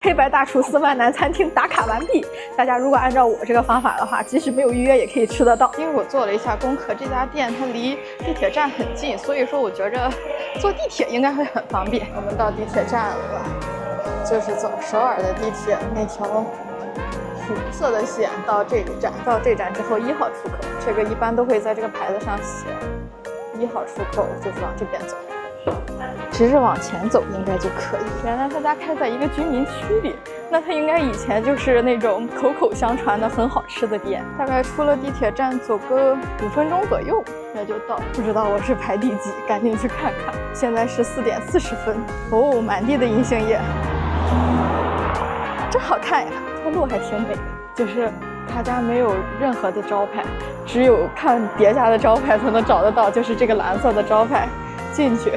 黑白大厨4万男餐厅打卡完毕。大家如果按照我这个方法的话，即使没有预约也可以吃得到。因为我做了一下功课，这家店它离地铁站很近，所以说我觉着坐地铁应该会很方便。我们到地铁站了，就是走首尔的地铁那条红色的线到这个站，到这站之后1号出口，这个一般都会在这个牌子上写1号出口，就是往这边走。直着往前走应该就可以。原来他家开在一个居民区里，那他应该以前就是那种口口相传的很好吃的店。大概出了地铁站走个5分钟左右，那就到。不知道我是排第几，赶紧去看看。现在是4点40分。哦，满地的银杏叶，真好看呀！这路还挺美的，就是他家没有任何的招牌，只有看别家的招牌才能找得到，就是这个蓝色的招牌。进去。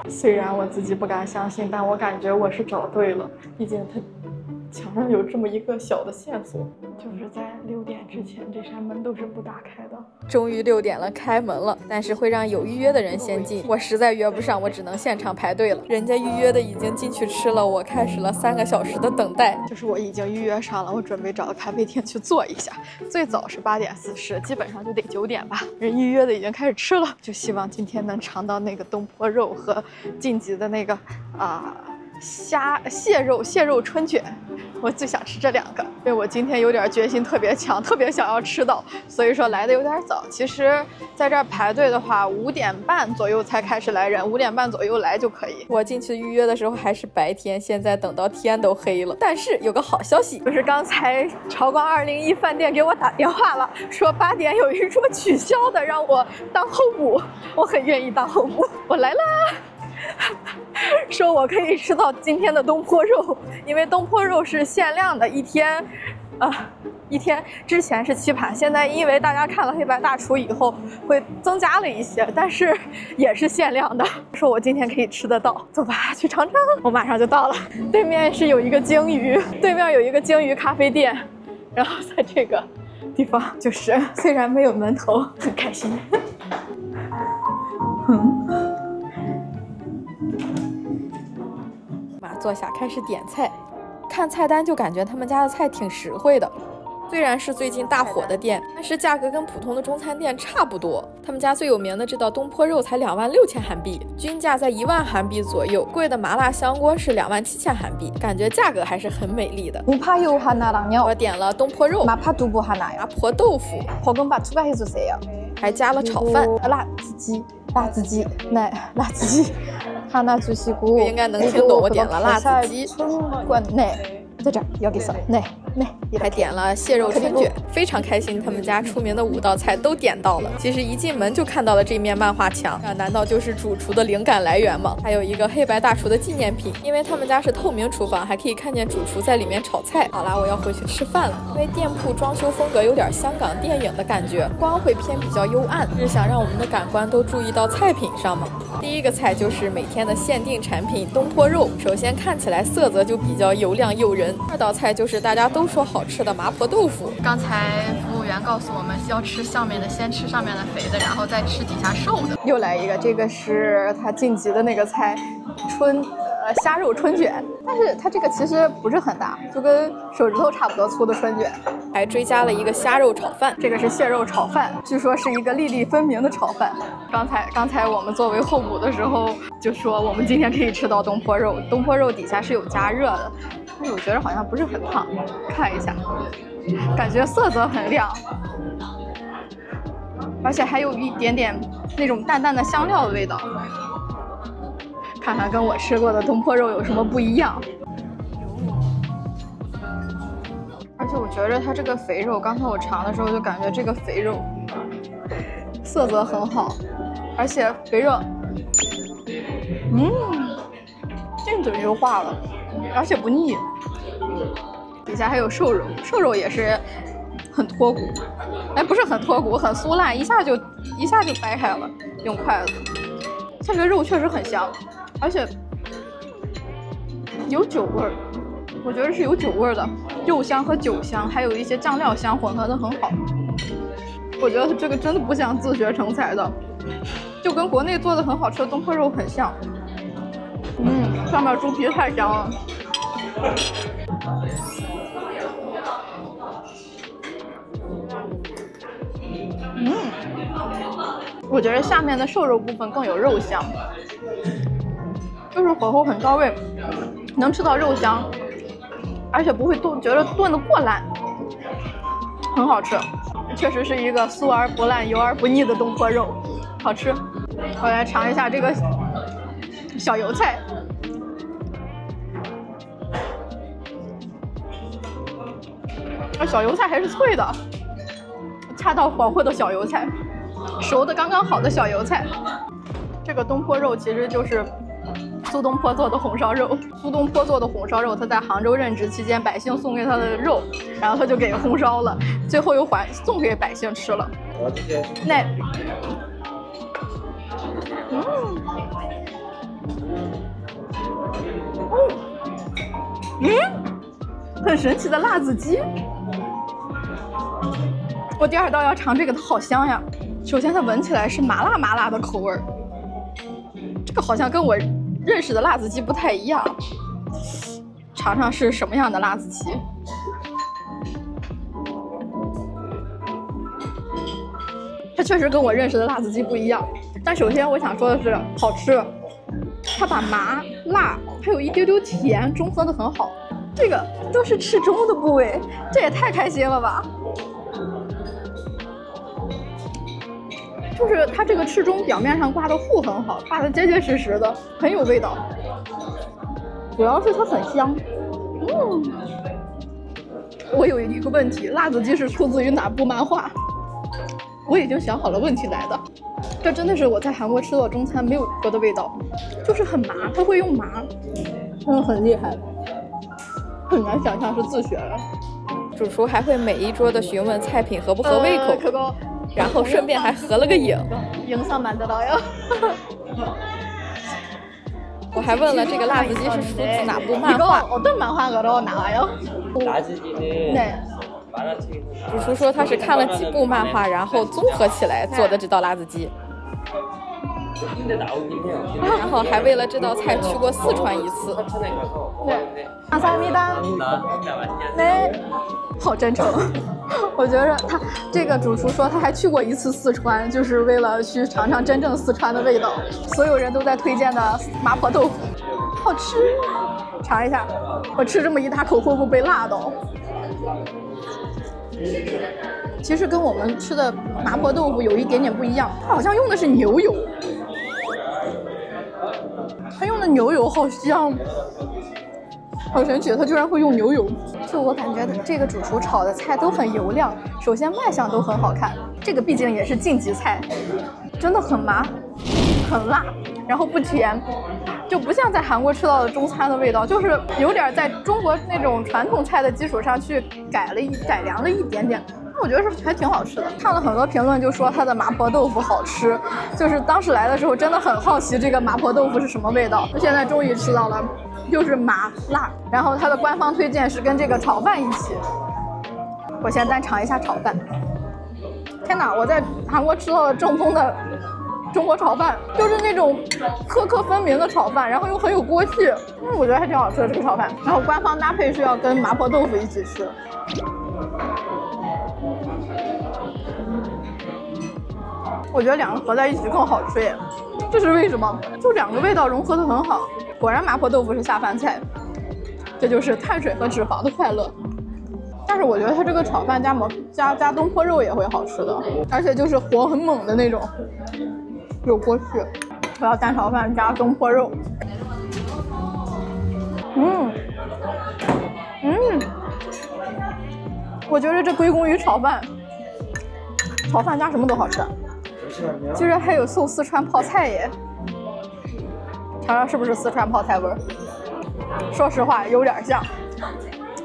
虽然我自己不敢相信，但我感觉我是找对了。毕竟它墙上有这么一个小的线索，就是在6点之前这扇门都是不打开的。终于6点了，开门了，但是会让有预约的人先进。我实在约不上，我只能现场排队了。人家预约的已经进去吃了，我开始了3个小时的等待。就是我已经预约上了，我准备找个咖啡店去坐一下。最早是8点40，基本上就得9点吧。人预约的已经开始吃了，就希望今天能尝到那个东坡肉和晋级的那个蟹肉春卷。我最想吃这2个，因为我今天有点决心特别强，特别想要吃到，所以说来的有点早。其实在这儿排队的话，5点半左右才开始来人，5点半左右来就可以。我进去预约的时候还是白天，现在等到天都黑了。但是有个好消息，就是刚才朝光201饭店给我打电话了，说8点有一桌取消的，让我当候补。我很愿意当候补，我来啦。说我可以吃到今天的东坡肉，因为东坡肉是限量的，一天之前是7盘，现在因为大家看了黑白大厨以后会增加了一些，但是也是限量的。说我今天可以吃得到，走吧，去尝尝。我马上就到了，对面是有一个鲸鱼，对面有一个鲸鱼咖啡店，然后在这个地方就是虽然没有门头，很开心。坐下开始点菜，看菜单就感觉他们家的菜挺实惠的。虽然是最近大火的店，但是价格跟普通的中餐店差不多。他们家最有名的这道东坡肉才26000韩币，均价在1万韩币左右。贵的麻辣香锅是27000韩币，感觉价格还是很美丽的。우파요하나랑요我点了东坡肉、 마파두부 하나요. 麻婆豆腐， 볶음밥 추가해주세요. 还加了炒饭。 辣子鸡, 네,辣子鸡 하나 주시고. 应该能听懂我点了辣子鸡。 네, 자, 여기서. 네. 还点了蟹肉春卷，非常开心，他们家出名的5道菜都点到了。其实一进门就看到了这面漫画墙，难道就是主厨的灵感来源吗？还有一个黑白大厨的纪念品，因为他们家是透明厨房，还可以看见主厨在里面炒菜。好啦，我要回去吃饭了。因为店铺装修风格有点香港电影的感觉，光会偏比较幽暗，是想让我们的感官都注意到菜品上吗？第一个菜就是每天的限定产品东坡肉，首先看起来色泽就比较油亮诱人。2道菜就是大家都说好吃的麻婆豆腐。刚才服务员告诉我们要吃上面的，先吃上面的肥的，然后再吃底下瘦的。又来一个，这个是他晋级的那个菜，虾肉春卷，但是它这个其实不是很大，就跟手指头差不多粗的春卷。还追加了一个虾肉炒饭，这个是蟹肉炒饭，据说是一个粒粒分明的炒饭。刚才我们作为候补的时候就说我们今天可以吃到东坡肉，东坡肉底下是有加热的，但是我觉得好像不是很烫，看一下，感觉色泽很亮，而且还有一点点那种淡淡的香料的味道。看看跟我吃过的东坡肉有什么不一样。而且我觉得它这个肥肉，刚才我尝的时候就感觉这个肥肉色泽很好，而且肥肉，进嘴就化了，而且不腻。底下还有瘦肉，瘦肉也是很脱骨，哎，不是很脱骨，很酥烂，一下就掰开了，用筷子。它这个肉确实很香。而且有酒味儿，我觉得是有酒味儿的，肉香和酒香，还有一些酱料香混合的很好。我觉得这个真的不像自学成才的，就跟国内做的很好吃的东坡肉很像。上面猪皮太香了。我觉得下面的瘦肉部分更有肉香，就是火候很到位，能吃到肉香，而且不会觉得炖得过烂，很好吃。确实是一个酥而不烂、油而不腻的东坡肉，好吃。我来尝一下这个小油菜。小油菜还是脆的，恰到好会的小油菜，熟的刚刚好的小油菜。这个东坡肉其实就是苏东坡做的红烧肉。苏东坡做的红烧肉，他在杭州任职期间，百姓送给他的肉，然后他就给红烧了，最后又送给百姓吃了。那，很神奇的辣子鸡。我第2道要尝这个，它好香呀！首先它闻起来是麻辣的口味儿，这个好像跟我认识的辣子鸡不太一样。尝尝是什么样的辣子鸡。它确实跟我认识的辣子鸡不一样，但首先我想说的是好吃，它把麻辣还有一丢丢甜中和的很好。这个都是翅中的部位，这也太开心了吧！就是它这个翅中表面上挂的糊很好，挂的结结实实的，很有味道。主要是它很香。我有一个问题，辣子鸡是出自于哪部漫画？我已经想好了问题来的。这真的是我在韩国吃到中餐没有过的味道，就是很麻，它会用麻，很厉害，很难想象是自学的。主厨还会每一桌的询问菜品合不合胃口，然后顺便还合了个影。影上满得到呀。我还问了这个辣子鸡是出自哪部漫画？ 어떤漫画가로 나와요? 네. 主厨说他是看了几部漫画，然后综合起来做的这道辣子鸡。然后还为了这道菜去过四川一次。对，감사합니다。네，好真诚。我觉得他这个主厨说他还去过一次四川，就是为了去尝尝真正四川的味道。所有人都在推荐的麻婆豆腐，好吃，尝一下。我吃这么一大口会不会被辣到？其实跟我们吃的麻婆豆腐有一点点不一样，它好像用的是牛油，它用的牛油好香，好神奇，它居然会用牛油。就我感觉这个主厨炒的菜都很油亮，首先卖相都很好看，这个毕竟也是晋级菜，真的很麻，很辣，然后不甜，就不像在韩国吃到的中餐的味道，就是有点在中国那种传统菜的基础上去改良了一点点。我觉得是还挺好吃的。看了很多评论就说它的麻婆豆腐好吃，就是当时来的时候真的很好奇这个麻婆豆腐是什么味道。现在终于吃到了，就是麻辣。然后它的官方推荐是跟这个炒饭一起。我先单尝一下炒饭。天哪，我在韩国吃到了正宗的中国炒饭，就是那种颗颗分明的炒饭，然后又很有锅气。我觉得还挺好吃的这个炒饭。然后官方搭配是要跟麻婆豆腐一起吃。我觉得两个合在一起更好吃耶，这是为什么？就两个味道融合得很好。果然麻婆豆腐是下饭菜，这就是碳水和脂肪的快乐。但是我觉得它这个炒饭加东坡肉也会好吃的，而且就是火很猛的那种，有锅气。我要蛋炒饭加东坡肉。我觉得这归功于炒饭，炒饭加什么都好吃。居然还有送四川泡菜耶！尝尝是不是四川泡菜味儿？说实话，有点像，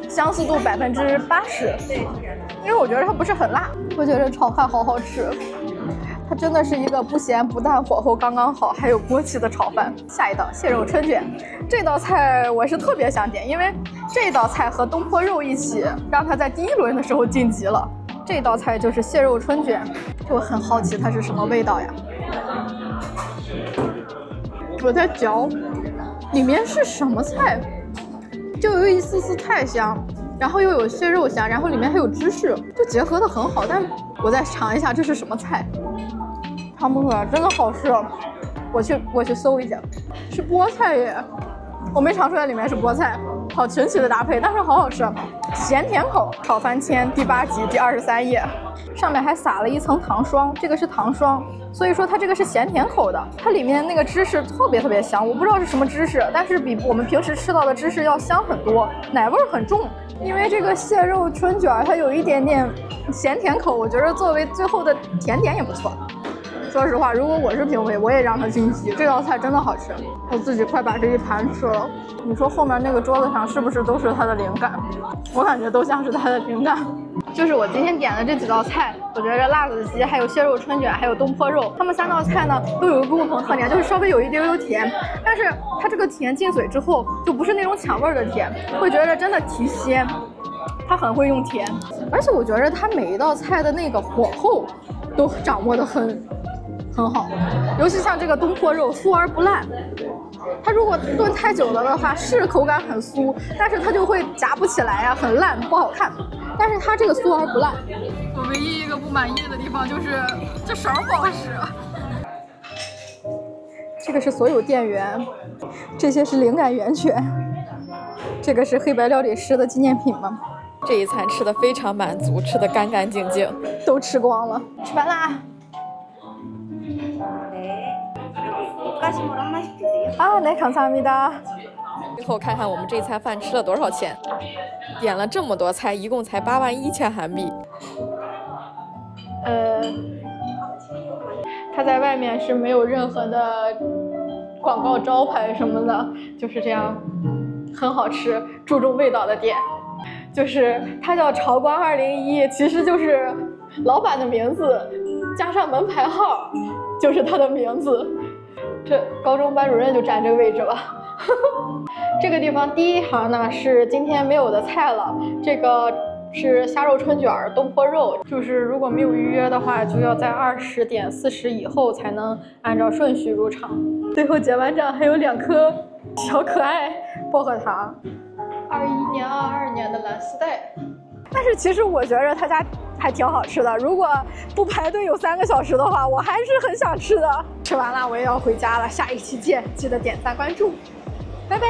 相似度80%。因为我觉得它不是很辣，我觉得炒饭好好吃。它真的是一个不咸不淡，火候刚刚好，还有锅气的炒饭。下一道蟹肉春卷，这道菜我是特别想点，因为这道菜和东坡肉一起让它在第1轮的时候晋级了。这道菜就是蟹肉春卷，我很好奇它是什么味道呀？我在嚼，里面是什么菜？就有一丝丝菜香，然后又有蟹肉香，然后里面还有芝士，就结合的很好。但我再尝一下这是什么菜，尝不出来，真的好吃。我去搜一下，是菠菜耶，我没尝出来里面是菠菜，好神奇的搭配，但是好好吃。咸甜口炒番茄第8集第23页，上面还撒了一层糖霜，这个是糖霜，所以说它这个是咸甜口的，它里面那个芝士特别香，我不知道是什么芝士，但是比我们平时吃到的芝士要香很多，奶味很重。因为这个蟹肉春卷它有一点点咸甜口，我觉得作为最后的甜点也不错。说实话，如果我是评委，我也让它晋级。这道菜真的好吃，我自己快把这一盘吃了。你说后面那个桌子上是不是都是它的灵感？我感觉都像是它的灵感。就是我今天点的这几道菜，我觉得辣子鸡、还有蟹肉春卷、还有东坡肉，它们3道菜呢都有一个共同特点，就是稍微有一丢丢甜，但是它这个甜进嘴之后就不是那种抢味的甜，会觉得真的提鲜。它很会用甜，而且我觉得它每一道菜的那个火候都掌握得很好，尤其像这个东坡肉酥而不烂，它如果炖太久了的话，是口感很酥，但是它就会夹不起来啊，很烂，不好看。但是它这个酥而不烂。我唯一一个不满意的地方就是这勺不好使。这个是所有店员，这些是灵感源泉。这个是黑白料理师的纪念品吗？这一餐吃的非常满足，吃的干干净净，都吃光了。吃完啦。啊，네 감사합니다。最后看看我们这餐饭吃了多少钱，点了这么多菜，一共才81000韩币。它在外面是没有任何的广告招牌什么的，就是这样，很好吃，注重味道的店。就是它叫朝光201，其实就是老板的名字加上门牌号，就是他的名字。这高中班主任就占这个位置吧。这个地方第一行呢是今天没有的菜了，这个是虾肉春卷、东坡肉，就是如果没有预约的话，就要在20点40以后才能按照顺序入场。最后结完账还有2颗小可爱薄荷糖，21年、22年的蓝丝带。但是其实我觉得他家还挺好吃的，如果不排队有3个小时的话，我还是很想吃的。吃完了我也要回家了，下一期见，记得点赞关注，拜拜。